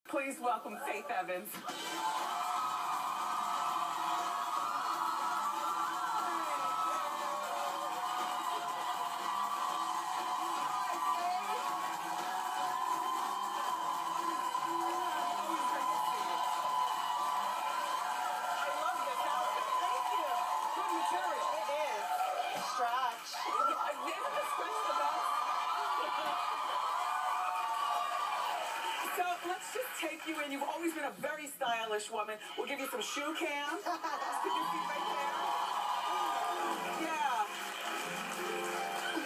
Please welcome Faith Evans. So let's just take you in. You've always been a very stylish woman. We'll give you some shoe cam. Stick your feet right there. Yeah.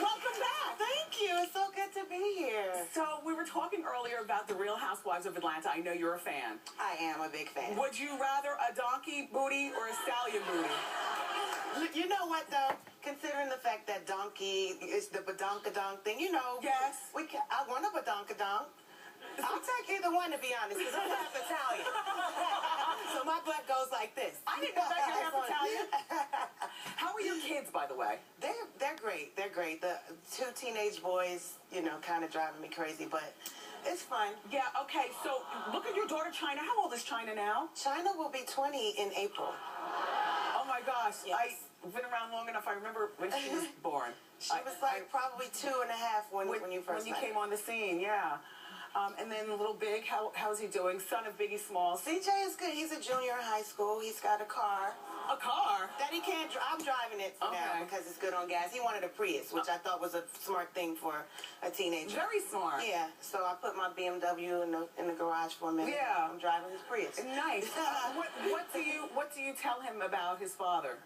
Welcome back. Thank you. It's so good to be here. So we were talking earlier about the Real Housewives of Atlanta. I know you're a fan. I am a big fan. Would you rather a donkey booty or a stallion booty? You know what, though? Considering the fact that donkey is the badonkadonk thing, you know. Yes. I want a badonkadonk. I'll take either one, to be honest, because I'm half Italian. So my blood goes like this. I didn't know that you're half Italian. How are your kids, by the way? They're great. They're great. The two teenage boys, you know, kind of driving me crazy, but it's fun. Yeah, okay. So look at your daughter, China. How old is China now? China will be 20 in April. Oh, my gosh. Yes. I've been around long enough. I remember when she was born. She was like probably 2.5 when you first When you came on the scene, yeah. And then Little Big, how's he doing? Son of Biggie Smalls. CJ is good. He's a junior in high school. He's got a car. A car? That he can't drive. I'm driving it now because it's good on gas. He wanted a Prius, which I thought was a smart thing for a teenager. Very smart. Yeah. So I put my BMW in the garage for a minute. Yeah. I'm driving his Prius. Nice. What do you tell him about his father?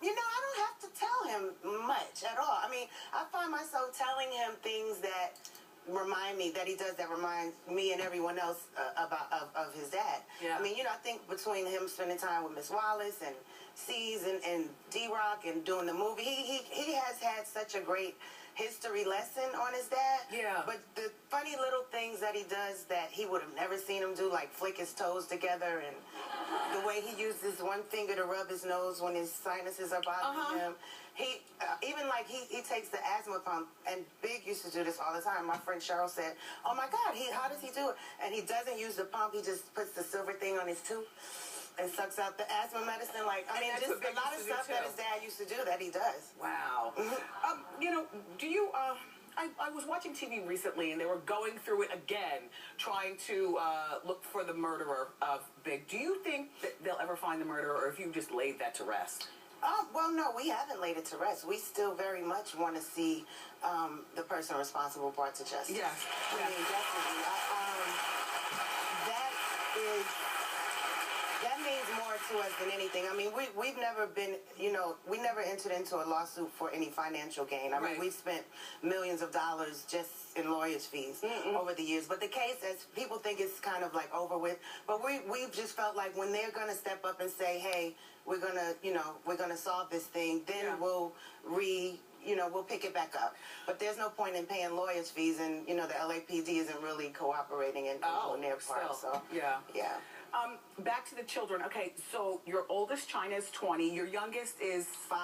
You know, I don't have to tell him much at all. I mean, I find myself telling him things that remind me and everyone else of his dad. Yeah. I mean, you know, I think between him spending time with Miss Wallace and C's and D-Rock and doing the movie, he has had such a great history lesson on his dad. Yeah. But the funny little things that he does that he would have never seen him do, like flick his toes together, and the way he uses one finger to rub his nose when his sinuses are bothering him. He he takes the asthma pump, and Big used to do this all the time. My friend Cheryl said, "Oh my God, how does he do it?" And he doesn't use the pump. He just puts the silver thing on his tooth and sucks out the asthma medicine. Like, I mean, just a lot of stuff that his dad used to do that he does. Wow. You know, do you? I was watching TV recently, and they were going through it again, trying to look for the murderer of Big. Do you think that they'll ever find the murderer, or if you just laid that to rest? Well, no, we haven't laid it to rest. We still very much want to see the person responsible brought to justice. Yes. I mean, definitely. That means more to us than anything. I mean, we've never been, you know, we never entered into a lawsuit for any financial gain. I mean, we've spent millions of dollars just in lawyers' fees over the years. But the case, as people think, it's kind of like over with. But we've just felt like when they're going to step up and say, hey, we're going to solve this thing, then we'll pick it back up. But there's no point in paying lawyers' fees, and, you know, the LAPD isn't really cooperating and doing their part. So, yeah. Back to the children. Okay, so your oldest, China, is 20. Your youngest is 5.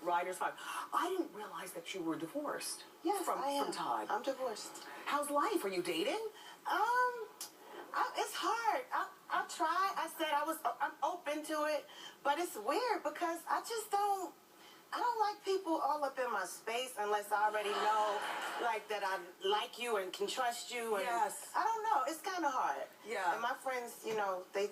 Ryder's 5. I didn't realize that you were divorced. Yes, from Todd. I'm divorced. How's life? Are you dating? It's hard. I'll try. I said I'm open to it, but it's weird because I don't like people all up in my space unless I already know, like, that I like you and can trust you. And I don't know. It's kind of hard. Yeah. And my friends, you know, they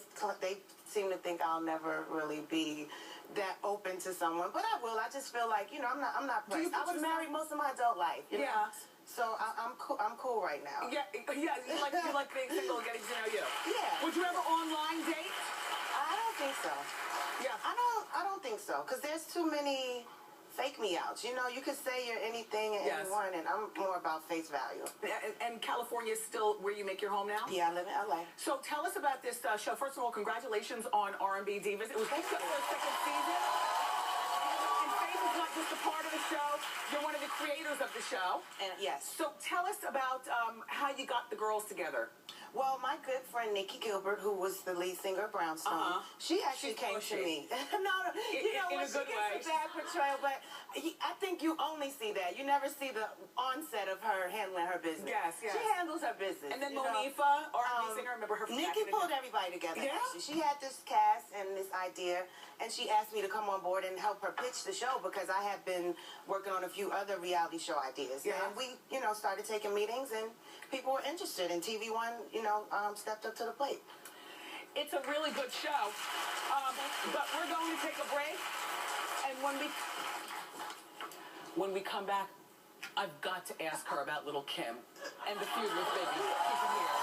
seem to think I'll never really be that open to someone, but I will. I just feel like, you know, I'm not pressed. I was married most of my adult life. You know? So I'm cool right now. Yeah. You like being single and getting to know you. Yeah. Would you ever online date? I don't think so. Yeah. I don't think so, because there's too many fake me outs. You know, you could say you're anything and anyone, and I'm more about face value. And California is still where you make your home now? Yeah, I live in LA. So tell us about this show. First of all, congratulations on R&B Divas. It was picked up for a second season. And Faith is not just a part of the show. You're one of the creators of the show. And yes. So tell us about how you got the girls together. Well, my good friend Nikki Gilbert, who was the lead singer of Brownstone, she actually came to me. No, you know what? She gets a bad portrayal, but I think you only see that. You never see the onset of her handling her business. Yes. She handles her business. And then Monifa, remember her. Nikki pulled everybody together. Yeah? Actually. She had this cast and this idea, and she asked me to come on board and help her pitch the show because I had been working on a few other reality show ideas. Yeah. And we, started taking meetings, and people were interested, and TV One, stepped up to the plate. It's a really good show, but we're going to take a break, and when we come back, I've got to ask her about Little Kim and the feud with Biggie. Keep it here.